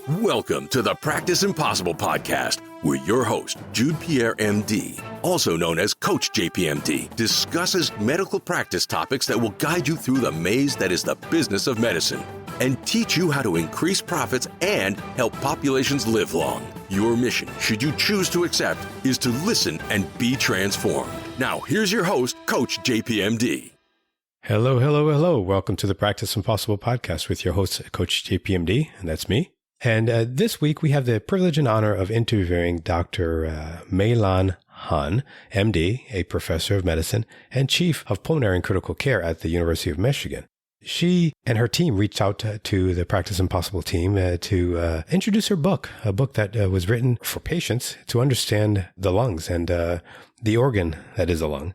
Welcome to the Practice Impossible podcast, where your host, Jude Pierre, MD, also known as Coach JPMD, discusses medical practice topics that will guide you through the maze that is the business of medicine and teach you how to increase profits and help populations live long. Your mission, should you choose to accept, is to listen and be transformed. Now, here's your host, Coach JPMD. Hello. Welcome to the Practice Impossible podcast with your host, Coach JPMD, and that's me. And this week, we have the privilege and honor of interviewing Dr. MeiLan Han, MD, a professor of medicine and chief of pulmonary and critical care at the University of Michigan. She and her team reached out to the Practice Impossible team to introduce her book, a book that was written for patients to understand the lungs and the organ that is a lung.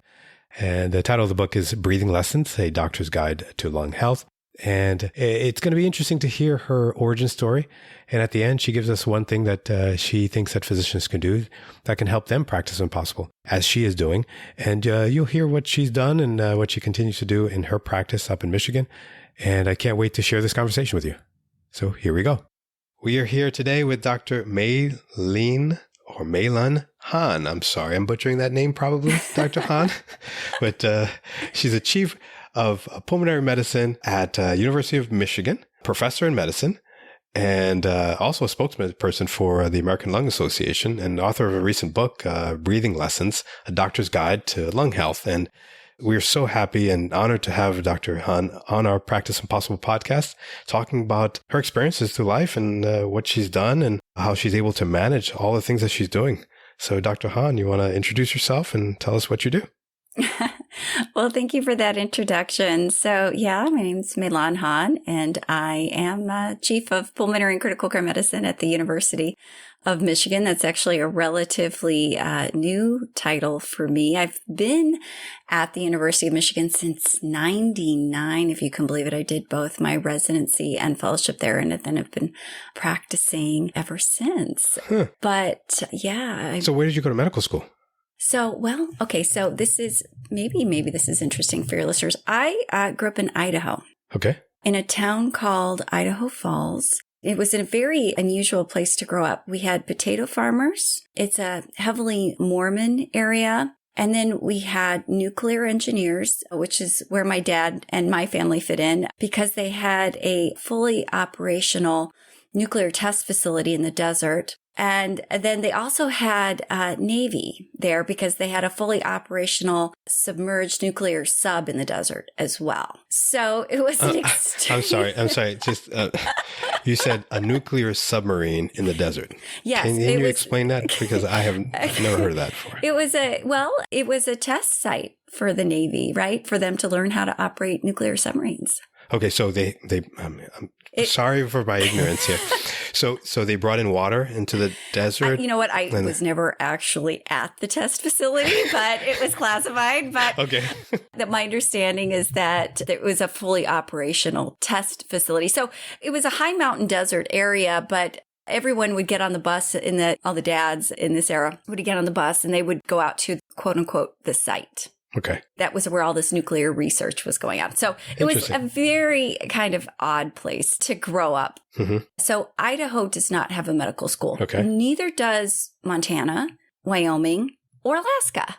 And the title of the book is Breathing Lessons, A Doctor's Guide to Lung Health. And it's going to be interesting to hear her origin story. And at the end, she gives us one thing that she thinks that physicians can do that can help them practice impossible, as she is doing. And you'll hear what she's done and what she continues to do in her practice up in Michigan. And I can't wait to share this conversation with you. So here we go. We are here today with Dr. MeiLan Han. I'm sorry, I'm butchering that name probably, Dr. Han. But she's a chief of pulmonary medicine at University of Michigan, professor in medicine, and also a spokesperson for the American Lung Association and author of a recent book, Breathing Lessons, A Doctor's Guide to Lung Health. And we're so happy and honored to have Dr. Han on our Practice Impossible podcast, talking about her experiences through life and what she's done and how she's able to manage all the things that she's doing. So Dr. Han, you want to introduce yourself and tell us what you do? Well, thank you for that introduction. So, my name is MeiLan Han, and I am Chief of Pulmonary and Critical Care Medicine at the University of Michigan. That's actually a relatively new title for me. I've been at the University of Michigan since '99, if you can believe it. I did both my residency and fellowship there, and then have been practicing ever since. But So where did you go to medical school? So this is maybe this is interesting for your listeners. I grew up in Idaho. Okay. In a town called Idaho Falls. It was a very unusual place to grow up. We had potato farmers. It's a heavily Mormon area. And then we had nuclear engineers, which is where my dad and my family fit in, because they had a fully operational nuclear test facility in the desert. And then they also had Navy there because they had a fully operational submerged nuclear sub in the desert as well. So it was an extreme... I'm sorry. Just you said a nuclear submarine in the desert. Yes. Can you explain that? Because I've never heard of that before. It was a test site for the Navy, right? For them to learn how to operate nuclear submarines. Okay, so I'm sorry for my ignorance here. So they brought in water into the desert? You know what? I was never actually at the test facility, but it was classified. But okay. My understanding is that it was a fully operational test facility. So it was a high mountain desert area, but everyone would get on the bus all the dads in this era would get on the bus and they would go out to quote unquote the site. Okay. That was where all this nuclear research was going on. So it was a very kind of odd place to grow up. Mm-hmm. So Idaho does not have a medical school. Okay. Neither does Montana, Wyoming, or Alaska.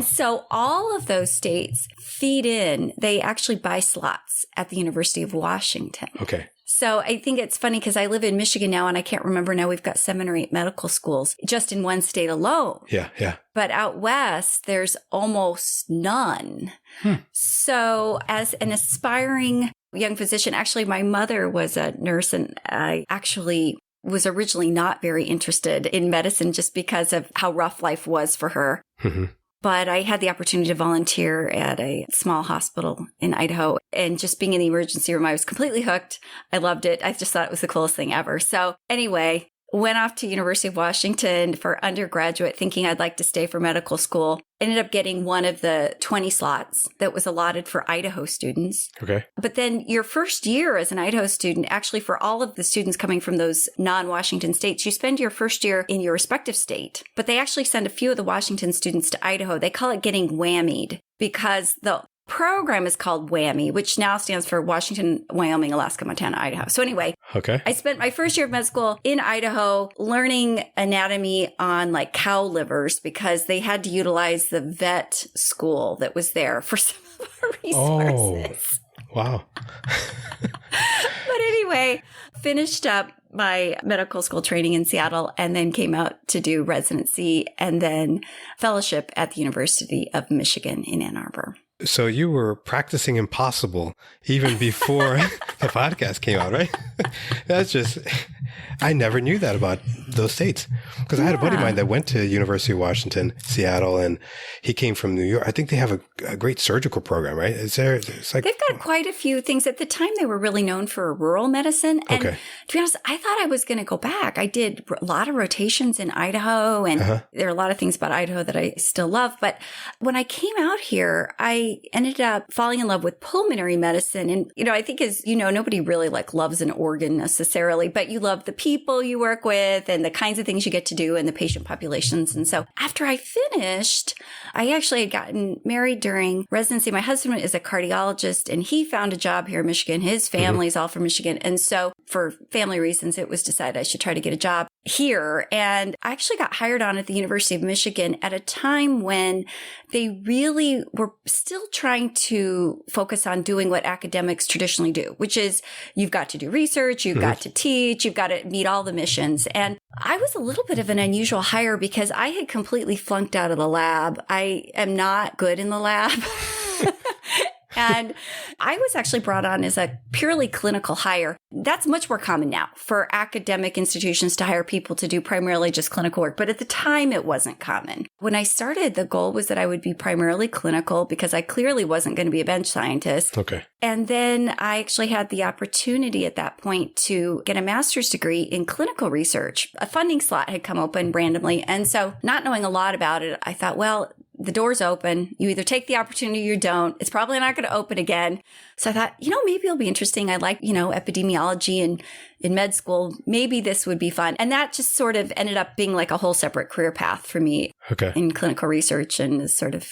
So all of those states feed in. They actually buy slots at the University of Washington. Okay. So I think it's funny because I live in Michigan now and I can't remember now. We've got 7 or 8 medical schools just in one state alone. Yeah. But out west, there's almost none. So as an aspiring young physician, actually, my mother was a nurse and I actually was originally not very interested in medicine just because of how rough life was for her. Mm-hmm. But I had the opportunity to volunteer at a small hospital in Idaho. And just being in the emergency room, I was completely hooked. I loved it. I just thought it was the coolest thing ever. So anyway, went off to University of Washington for undergraduate thinking I'd like to stay for medical school. Ended up getting one of the 20 slots that was allotted for Idaho students. Okay. But then your first year as an Idaho student, actually for all of the students coming from those non-Washington states, you spend your first year in your respective state. But they actually send a few of the Washington students to Idaho. They call it getting whammied because program is called WWAMI, which now stands for Washington, Wyoming, Alaska, Montana, Idaho. So anyway, okay. I spent my first year of med school in Idaho learning anatomy on like cow livers because they had to utilize the vet school that was there for some of our resources. Oh, wow. But anyway, finished up my medical school training in Seattle and then came out to do residency and then fellowship at the University of Michigan in Ann Arbor. So you were practicing impossible even before the podcast came out, right? That's just, I never knew that about those states. Because I had a buddy of mine that went to University of Washington, Seattle, and he came from New York. I think they have a great surgical program, right? It's like, they've got quite a few things. At the time, they were really known for rural medicine. And to be honest, I thought I was going to go back. I did a lot of rotations in Idaho, and there are a lot of things about Idaho that I still love. But when I came out here, I ended up falling in love with pulmonary medicine. And, I think nobody really loves an organ necessarily, but you love the people you work with and the kinds of things you get to do and the patient populations. And so after I finished, I actually had gotten married during residency. My husband is a cardiologist and he found a job here in Michigan. His family's all from Michigan. And so for family reasons, it was decided I should try to get a job here. And I actually got hired on at the University of Michigan at a time when they really were still trying to focus on doing what academics traditionally do, which is you've got to do research, you've got to teach, you've got to meet all the missions. And I was a little bit of an unusual hire because I had completely flunked out of the lab. I am not good in the lab. And I was actually brought on as a purely clinical hire. That's much more common now for academic institutions to hire people to do primarily just clinical work. But at the time, it wasn't common. When I started, the goal was that I would be primarily clinical because I clearly wasn't going to be a bench scientist. Okay. And then I actually had the opportunity at that point to get a master's degree in clinical research. A funding slot had come open randomly. And so not knowing a lot about it, I thought, well, the door's open. You either take the opportunity or you don't. It's probably not going to open again. So I thought, maybe it'll be interesting. I like, epidemiology and in med school. Maybe this would be fun. And that just sort of ended up being like a whole separate career path for me in clinical research and is sort of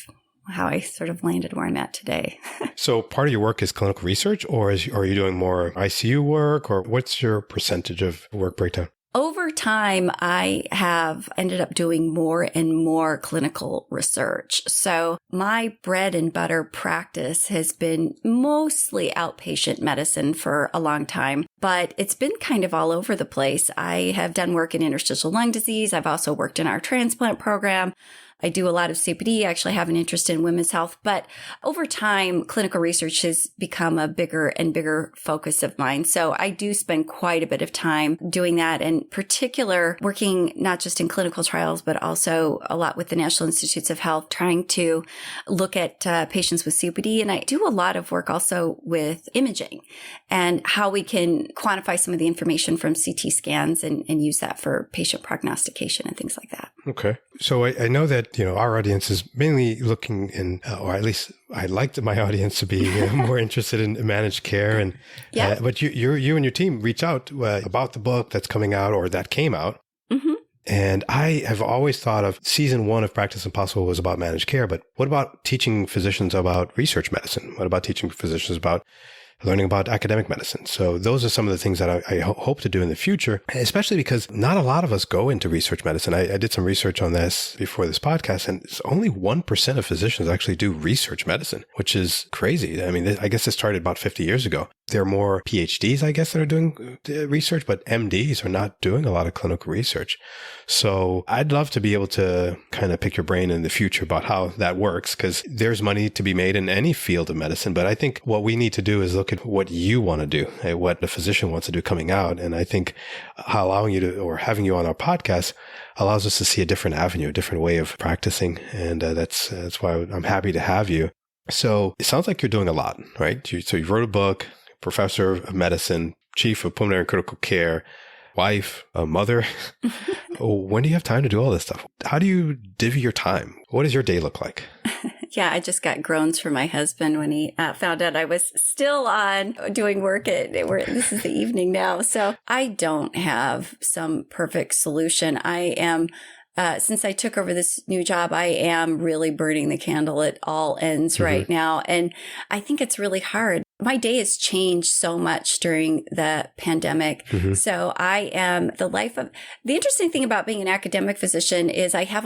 how I sort of landed where I'm at today. So part of your work is clinical research or are you doing more ICU work or what's your percentage of work breakdown? Over time, I have ended up doing more and more clinical research. So my bread and butter practice has been mostly outpatient medicine for a long time, but it's been kind of all over the place. I have done work in interstitial lung disease. I've also worked in our transplant program. I do a lot of CPD. I actually have an interest in women's health. But over time, clinical research has become a bigger and bigger focus of mine. So I do spend quite a bit of time doing that, in particular, working not just in clinical trials, but also a lot with the National Institutes of Health, trying to look at patients with COPD. And I do a lot of work also with imaging and how we can quantify some of the information from CT scans and use that for patient prognostication and things like that. Okay. So I know that, our audience is mainly looking in, or at least I'd like my audience to be more interested in managed care. And but you and your team reach out about the book that's coming out or that came out. Mm-hmm. And I have always thought of season 1 of Practice Impossible was about managed care. But what about teaching physicians about research medicine? What about teaching physicians about learning about academic medicine? So those are some of the things that I hope to do in the future, especially because not a lot of us go into research medicine. I did some research on this before this podcast, and it's only 1% of physicians actually do research medicine, which is crazy. I mean, I guess it started about 50 years ago. There are more PhDs, I guess, that are doing research, but MDs are not doing a lot of clinical research. So I'd love to be able to kind of pick your brain in the future about how that works, because there's money to be made in any field of medicine. But I think what we need to do is look at what you want to do, what the physician wants to do coming out. And I think allowing you to, or having you on our podcast allows us to see a different avenue, a different way of practicing. And that's why I'm happy to have you. So it sounds like you're doing a lot, right? So you wrote a book, professor of medicine, chief of pulmonary and critical care, wife, a mother. When do you have time to do all this stuff? How do you divvy your time? What does your day look like? Yeah, I just got groans from my husband when he found out I was still on doing work this is the evening now. So I don't have some perfect solution. I am since I took over this new job, I am really burning the candle at all ends right now. And I think it's really hard. My day has changed so much during the pandemic. So I am the interesting thing about being an academic physician is I have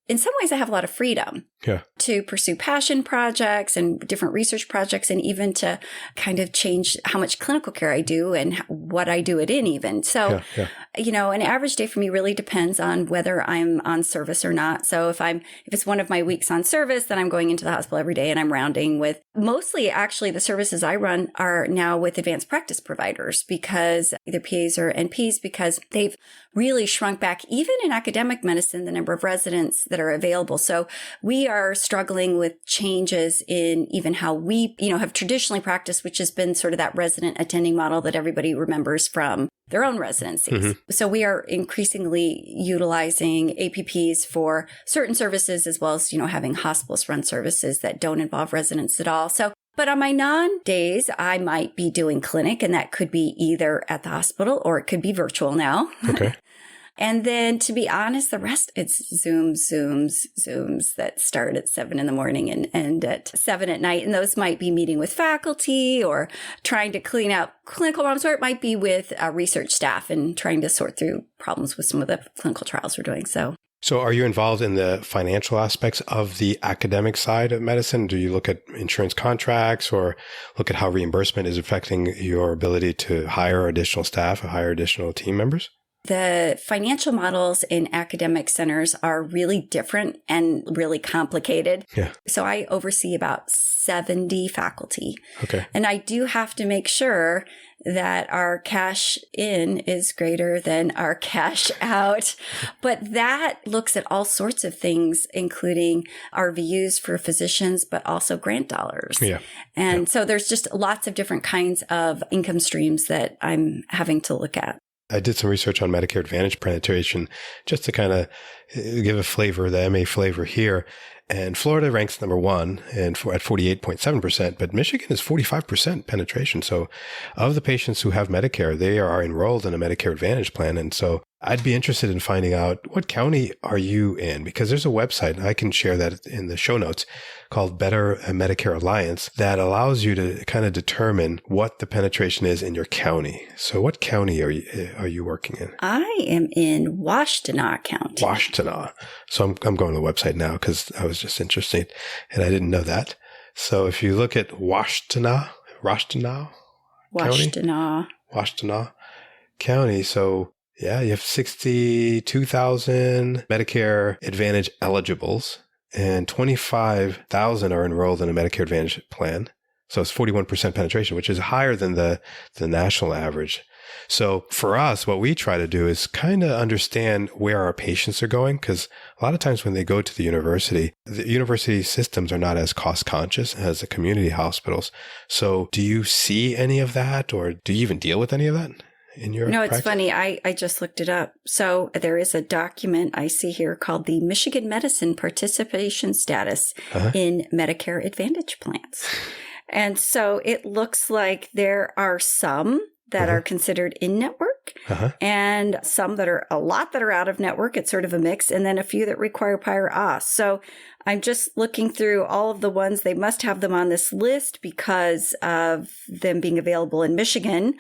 in some ways, I have a lot of freedom to pursue passion projects and different research projects, and even to kind of change how much clinical care I do and what I do it in even. So, an average day for me really depends on whether I'm on service or not. So if it's one of my weeks on service, then I'm going into the hospital every day and I'm rounding with mostly actually the services I run are now with advanced practice providers, because either PAs or NPs, because they've really shrunk back, even in academic medicine, the number of residents that are available. So we are struggling with changes in even how we, have traditionally practiced, which has been sort of that resident attending model that everybody remembers from their own residencies. So we are increasingly utilizing APPs for certain services, as well as, having hospitals run services that don't involve residents at all. So, but on my non-days, I might be doing clinic, and that could be either at the hospital or it could be virtual now. Okay. And then, to be honest, the rest, it's Zooms that start at 7 in the morning and end at 7 at night. And those might be meeting with faculty or trying to clean out clinical problems, or it might be with research staff and trying to sort through problems with some of the clinical trials we're doing. So are you involved in the financial aspects of the academic side of medicine? Do you look at insurance contracts or look at how reimbursement is affecting your ability to hire additional staff or hire additional team members? The financial models in academic centers are really different and really complicated. So I oversee about 70 faculty. And I do have to make sure that our cash in is greater than our cash out. But that looks at all sorts of things, including RVUs for physicians, but also grant dollars. And so there's just lots of different kinds of income streams that I'm having to look at. I did some research on Medicare Advantage penetration just to kind of give a flavor, the MA flavor here. And Florida ranks number one at 48.7%, but Michigan is 45% penetration. So of the patients who have Medicare, they are enrolled in a Medicare Advantage plan. And so I'd be interested in finding out, what county are you in? Because there's a website, I can share that in the show notes, called Better Medicare Alliance, that allows you to kind of determine what the penetration is in your county. So what county are you working in? I am in Washtenaw County. Washtenaw. So I'm going to the website now because I was just interested and I didn't know that. So if you look at Washtenaw County. So yeah, you have 62,000 Medicare Advantage eligibles, and 25,000 are enrolled in a Medicare Advantage plan. So it's 41% penetration, which is higher than the national average. So for us, what we try to do is kind of understand where our patients are going, because a lot of times when they go to the university systems are not as cost conscious as the community hospitals. So do you see any of that, or do you even deal with any of that in your practice? It's funny. I just looked it up. So there is a document I see here called the Michigan Medicine Participation Status in Medicare Advantage Plans. And so it looks like there are some that are considered in-network and some that are out of network. It's sort of a mix. And then a few that require prior auth. So I'm just looking through all of the ones. They must have them on this list because of them being available in Michigan.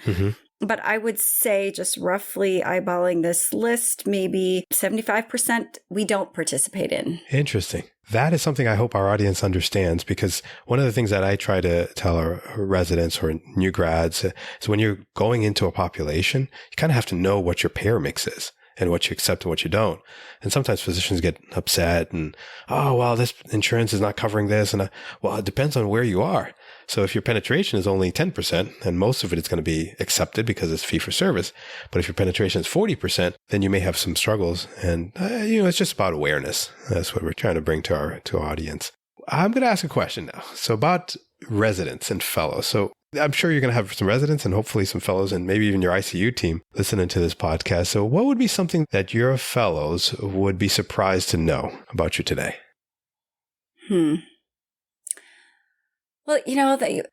But I would say, just roughly eyeballing this list, maybe 75% we don't participate in. Interesting. That is something I hope our audience understands, because one of the things that I try to tell our residents or new grads is when you're going into a population, you kind of have to know what your payer mix is and what you accept and what you don't. And sometimes physicians get upset and, oh, well, this insurance is not covering this. And well, it depends on where you are. So if your penetration is only 10%, and most of it is going to be accepted because it's fee for service. But if your penetration is 40%, then you may have some struggles. And, it's just about awareness. That's what we're trying to bring to our audience. I'm going to ask a question now. So about residents and fellows. So I'm sure you're going to have some residents and hopefully some fellows and maybe even your ICU team listening to this podcast. So what would be something that your fellows would be surprised to know about you today? Well,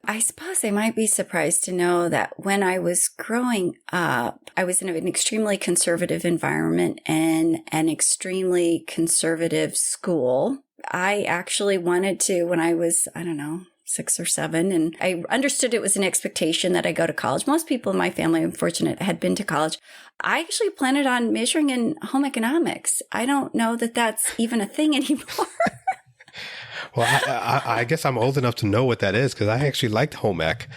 I suppose they might be surprised to know that when I was growing up, I was in an extremely conservative environment and an extremely conservative school. I actually wanted to, when I was, 6 or 7, and I understood it was an expectation that I go to college. Most people in my family, I'm fortunate, had been to college. I actually planned on majoring in home economics. I don't know that that's even a thing anymore. Well, I guess I'm old enough to know what that is because I actually liked home ec.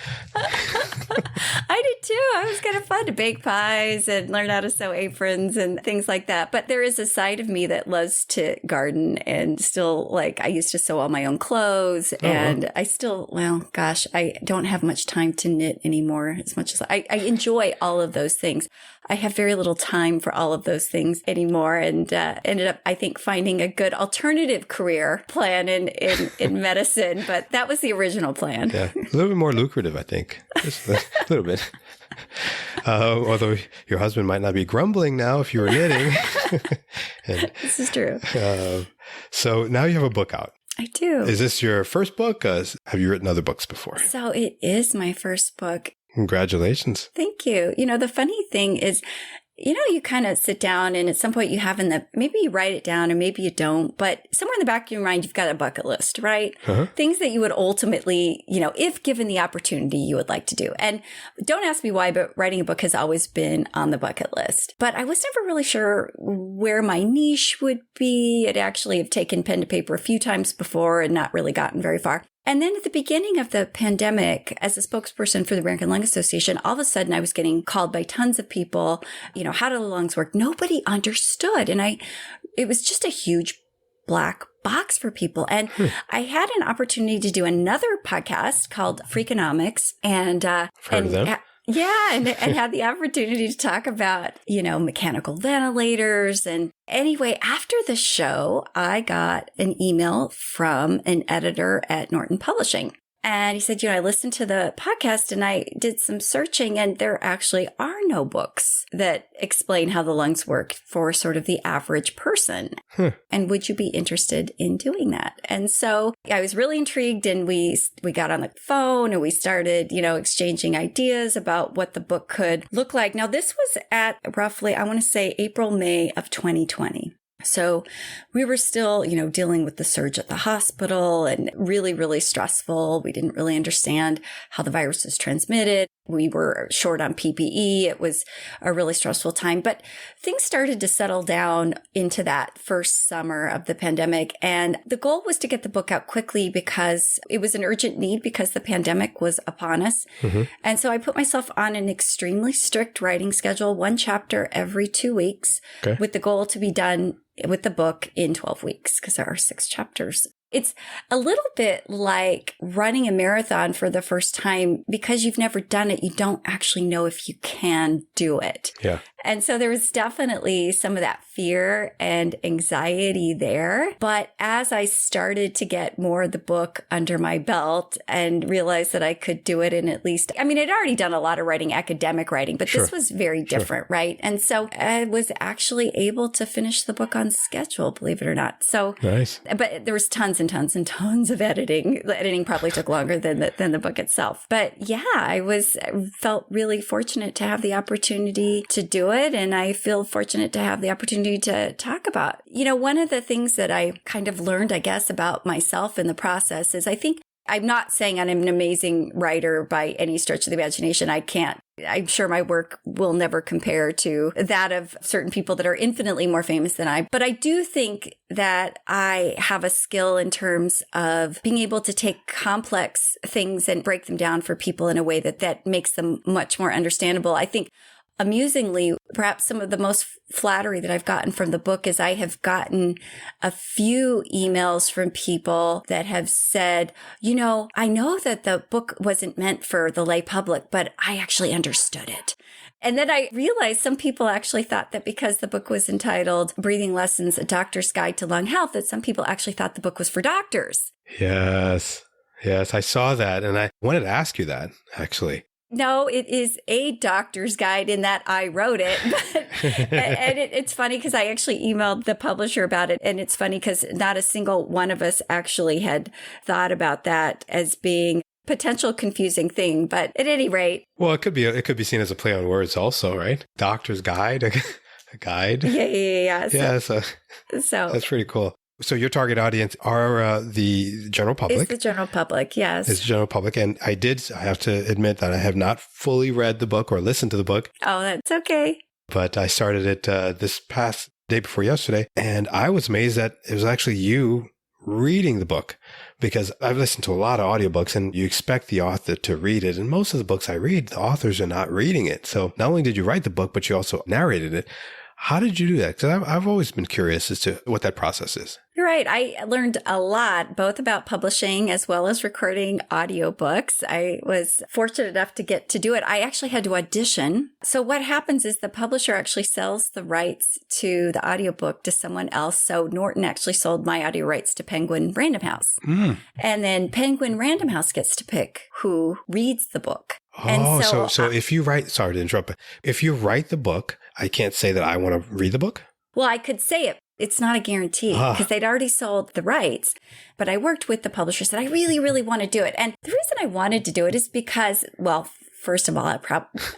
I did too. It was kind of fun to bake pies and learn how to sew aprons and things like that. But there is a side of me that loves to garden and still, I used to sew all my own clothes. And I still, I don't have much time to knit anymore as much as I enjoy all of those things. I have very little time for all of those things anymore, and ended up, I think, finding a good alternative career plan in medicine. But that was the original plan. Yeah, a little bit more lucrative, I think. Just a little bit. Although your husband might not be grumbling now if you were knitting. This is true. So now you have a book out. I do. Is this your first book? Have you written other books before? So it is my first book. Congratulations. Thank you. The funny thing is, you kind of sit down and at some point you have maybe you write it down or maybe you don't, but somewhere in the back of your mind, you've got a bucket list, right? Uh-huh. Things that you would ultimately, if given the opportunity, you would like to do. And don't ask me why, but writing a book has always been on the bucket list. But I was never really sure where my niche would be. I'd actually have taken pen to paper a few times before and not really gotten very far. And then at the beginning of the pandemic, as a spokesperson for the American Lung Association, all of a sudden I was getting called by tons of people, how do the lungs work? Nobody understood. And it was just a huge black box for people. And I had an opportunity to do another podcast called Freakonomics. And, heard of them? Yeah, and had the opportunity to talk about, mechanical ventilators. And anyway, after the show, I got an email from an editor at Norton Publishing. And he said, I listened to the podcast and I did some searching, and there actually are no books that explain how the lungs work for sort of the average person. And would you be interested in doing that? And so I was really intrigued, and we got on the phone and we started, exchanging ideas about what the book could look like. Now, this was at roughly, I want to say April, May of 2020. So we were still, dealing with the surge at the hospital and really, really stressful. We didn't really understand how the virus was transmitted. We were short on PPE. It was a really stressful time, but things started to settle down into that first summer of the pandemic. And the goal was to get the book out quickly because it was an urgent need because the pandemic was upon us. Mm-hmm. And so I put myself on an extremely strict writing schedule, 1 chapter every 2 weeks, with the goal to be done with the book in 12 weeks because there are 6 chapters. It's a little bit like running a marathon for the first time. Because you've never done it, you don't actually know if you can do it. Yeah. And so there was definitely some of that fear and anxiety there. But as I started to get more of the book under my belt and realized that I could do it in at least, I'd already done a lot of writing, academic writing, but this was very different, right? And so I was actually able to finish the book on schedule, believe it or not. So nice. But there was tons and tons and tons of editing. The editing probably took longer than the book itself. But yeah, I felt really fortunate to have the opportunity to do it. And I feel fortunate to have the opportunity to talk about. One of the things that I kind of learned, I guess, about myself in the process is I'm not saying I'm an amazing writer by any stretch of the imagination. I'm sure my work will never compare to that of certain people that are infinitely more famous than I. But I do think that I have a skill in terms of being able to take complex things and break them down for people in a way that makes them much more understandable. I think, amusingly, perhaps some of the most flattery that I've gotten from the book is I have gotten a few emails from people that have said, I know that the book wasn't meant for the lay public, but I actually understood it. And then I realized some people actually thought that because the book was entitled Breathing Lessons, A Doctor's Guide to Lung Health, that some people actually thought the book was for doctors. Yes, I saw that. And I wanted to ask you that, actually. No, it is a doctor's guide in that I wrote it. And it's funny because I actually emailed the publisher about it. And it's funny because not a single one of us actually had thought about that as being potential confusing thing. But at any rate. Well, it could be seen as a play on words also, right? Doctor's guide, a guide. Yeah. So that's pretty cool. So your target audience are the general public. It's the general public, yes. It's the general public. And I have to admit that I have not fully read the book or listened to the book. Oh, that's okay. But I started it this past day before yesterday. And I was amazed that it was actually you reading the book, because I've listened to a lot of audiobooks and you expect the author to read it. And most of the books I read, the authors are not reading it. So not only did you write the book, but you also narrated it. How did you do that? Because I've always been curious as to what that process is. You're right. I learned a lot, both about publishing as well as recording audiobooks. I was fortunate enough to get to do it. I actually had to audition. So what happens is the publisher actually sells the rights to the audiobook to someone else. So Norton actually sold my audio rights to Penguin Random House. And then Penguin Random House gets to pick who reads the book. Oh, so if you write, sorry to interrupt, but if you write the book, I can't say that I want to read the book? Well, I could say it. It's not a guarantee because they'd already sold the rights. But I worked with the publisher, said, I really, really want to do it. And the reason I wanted to do it is because, well, first of all,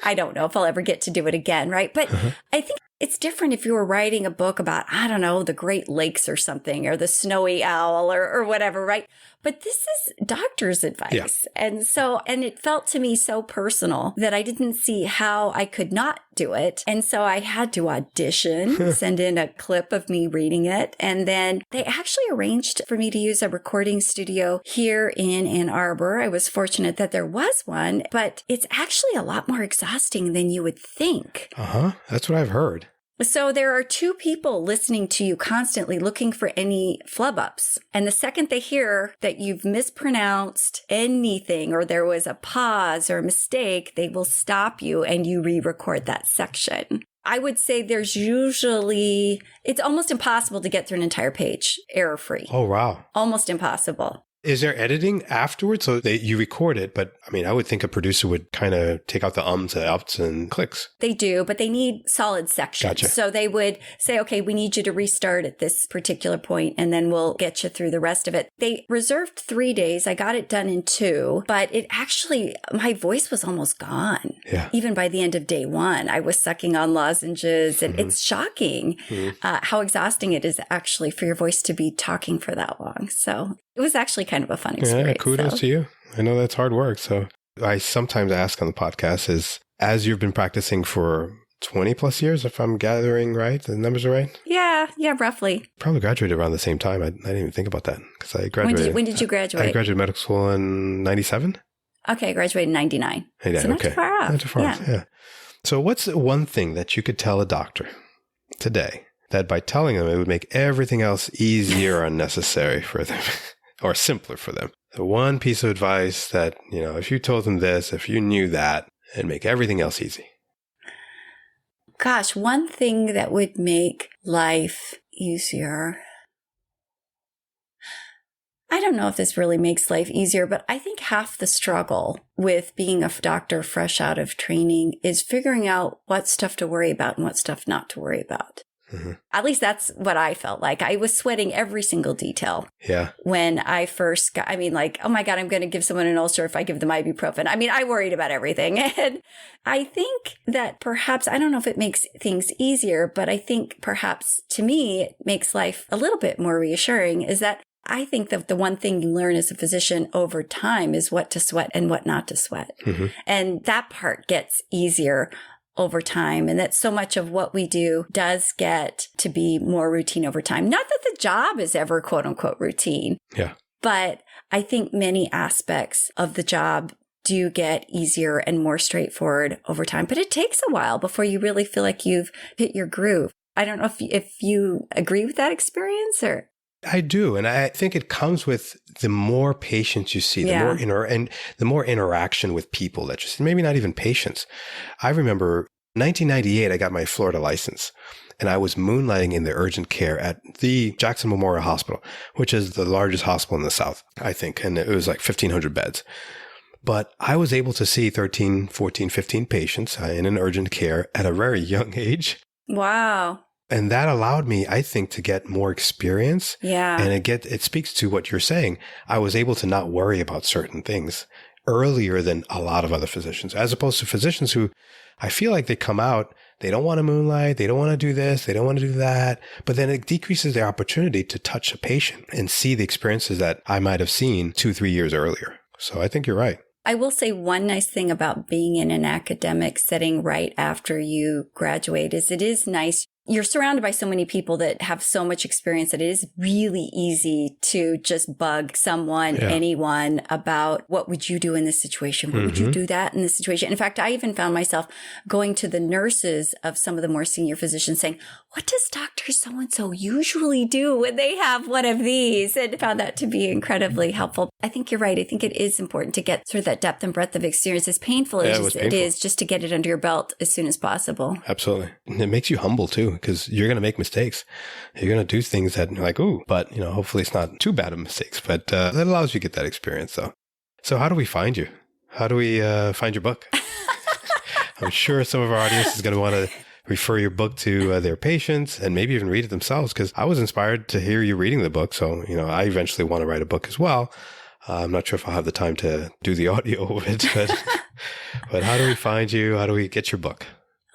I don't know if I'll ever get to do it again, right? But I think it's different if you were writing a book about, I don't know, the Great Lakes or something, or the snowy owl or whatever, right? But this is doctor's advice. Yeah. And it felt to me so personal that I didn't see how I could not do it. And so I had to audition, send in a clip of me reading it. And then they actually arranged for me to use a recording studio here in Ann Arbor. I was fortunate that there was one, but it's actually a lot more exhausting than you would think. That's what I've heard. So there are two people listening to you constantly looking for any flub ups. And the second they hear that you've mispronounced anything or there was a pause or a mistake, they will stop you and you re-record that section. I would say it's almost impossible to get through an entire page error-free. Oh, wow. Almost impossible. Is there editing afterwards? So you record it, but I mean, I would think a producer would kind of take out the ums and outs and clicks. They do, but they need solid sections. Gotcha. So they would say, okay, we need you to restart at this particular point, and then we'll get you through the rest of it. They reserved 3 days. I got it done in 2, but my voice was almost gone. Yeah. Even by the end of day 1, I was sucking on lozenges, and it's shocking how exhausting it is actually for your voice to be talking for that long. So it was actually kind of a fun experience. Yeah, kudos to you. I know that's hard work. So I sometimes ask on the podcast is, as you've been practicing for 20 plus years, if I'm gathering right, the numbers are right? Yeah, roughly. Probably graduated around the same time. I didn't even think about that because I graduated. When did you graduate? I graduated medical school in 97. Okay, I graduated in 99. 99, so not too far off. Not too far off, yeah. So what's one thing that you could tell a doctor today that by telling them it would make everything else easier or unnecessary for them? Or simpler for them. The one piece of advice that, if you told them this, if you knew that, it'd make everything else easy. Gosh, one thing that would make life easier. I don't know if this really makes life easier, but I think half the struggle with being a doctor fresh out of training is figuring out what stuff to worry about and what stuff not to worry about. At least that's what I felt like. I was sweating every single detail. Yeah. When I first got, oh my God, I'm going to give someone an ulcer if I give them ibuprofen. I worried about everything. And I think that perhaps, I don't know if it makes things easier, but I think perhaps to me, it makes life a little bit more reassuring is that I think that the one thing you learn as a physician over time is what to sweat and what not to sweat. And that part gets easier over time. And that so much of what we do does get to be more routine over time. Not that the job is ever quote unquote routine. Yeah. But I think many aspects of the job do get easier and more straightforward over time. But it takes a while before you really feel like you've hit your groove. I don't know if you agree with that experience or... I do. And I think it comes with the more patients you see, the more interaction with people that you see, maybe not even patients. I remember 1998, I got my Florida license and I was moonlighting in the urgent care at the Jackson Memorial Hospital, which is the largest hospital in the South, I think. And it was like 1,500 beds. But I was able to see 13, 14, 15 patients in an urgent care at a very young age. Wow. And that allowed me, I think, to get more experience. Yeah. And it speaks to what you're saying. I was able to not worry about certain things earlier than a lot of other physicians, as opposed to physicians who I feel like they come out, they don't want to moonlight, they don't want to do this, they don't want to do that, but then it decreases their opportunity to touch a patient and see the experiences that I might have seen 2-3 years earlier. So I think you're right. I will say one nice thing about being in an academic setting right after you graduate is it is nice. You're surrounded by so many people that have so much experience that it is really easy to just bug someone, anyone about what would you do in this situation? What would you do that in this situation? In fact, I even found myself going to the nurses of some of the more senior physicians saying, what does Dr. So-and-so usually do when they have one of these? And found that to be incredibly helpful. I think you're right. I think it is important to get sort of that depth and breadth of experience, as painful as it is, just to get it under your belt as soon as possible. Absolutely. And it makes you humble too, because you're going to make mistakes. You're going to do things that you're like, ooh, but hopefully it's not too bad of mistakes, but that allows you to get that experience though. So how do we find you? How do we find your book? I'm sure some of our audience is going to want to refer your book to their patients and maybe even read it themselves, because I was inspired to hear you reading the book. So, I eventually want to write a book as well. I'm not sure if I'll have the time to do the audio of it, but how do we find you? How do we get your book?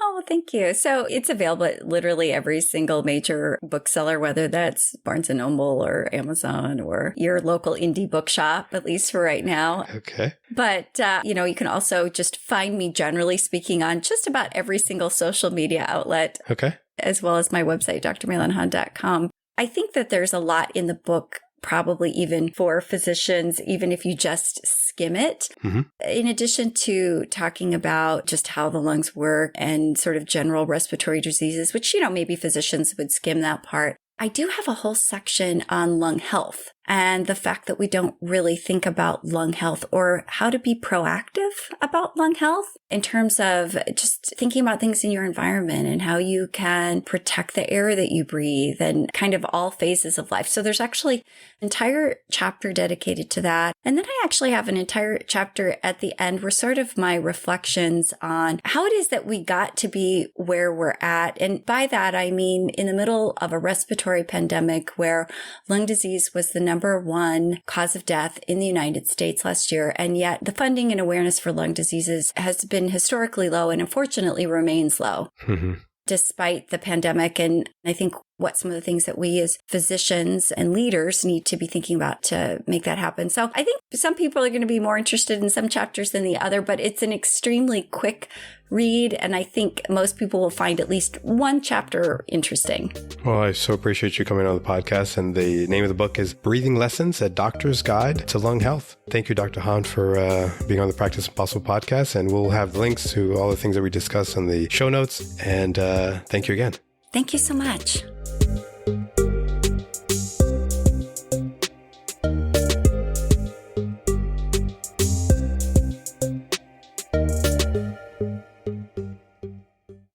Oh, thank you. So it's available at literally every single major bookseller, whether that's Barnes & Noble or Amazon or your local indie bookshop, at least for right now. Okay. But, you can also just find me, generally speaking, on just about every single social media outlet. Okay. As well as my website, drmeilanhan.com. I think that there's a lot in the book, probably even for physicians, even if you just skim it. In addition to talking about just how the lungs work and sort of general respiratory diseases, which, maybe physicians would skim that part. I do have a whole section on lung health and the fact that we don't really think about lung health or how to be proactive about lung health in terms of just thinking about things in your environment and how you can protect the air that you breathe and kind of all phases of life. So there's actually an entire chapter dedicated to that. And then I actually have an entire chapter at the end where sort of my reflections on how it is that we got to be where we're at. And by that, I mean in the middle of a respiratory pandemic where lung disease was the number one cause of death in the United States last year. And yet the funding and awareness for lung diseases has been historically low and unfortunately remains low. Despite the pandemic. And I think what some of the things that we as physicians and leaders need to be thinking about to make that happen. So I think some people are going to be more interested in some chapters than the other, but it's an extremely quick read. And I think most people will find at least one chapter interesting. Well, I so appreciate you coming on the podcast. And the name of the book is Breathing Lessons, A Doctor's Guide to Lung Health. Thank you, Dr. Han, for being on the Practice Impossible podcast. And we'll have links to all the things that we discussed in the show notes. And thank you again. Thank you so much.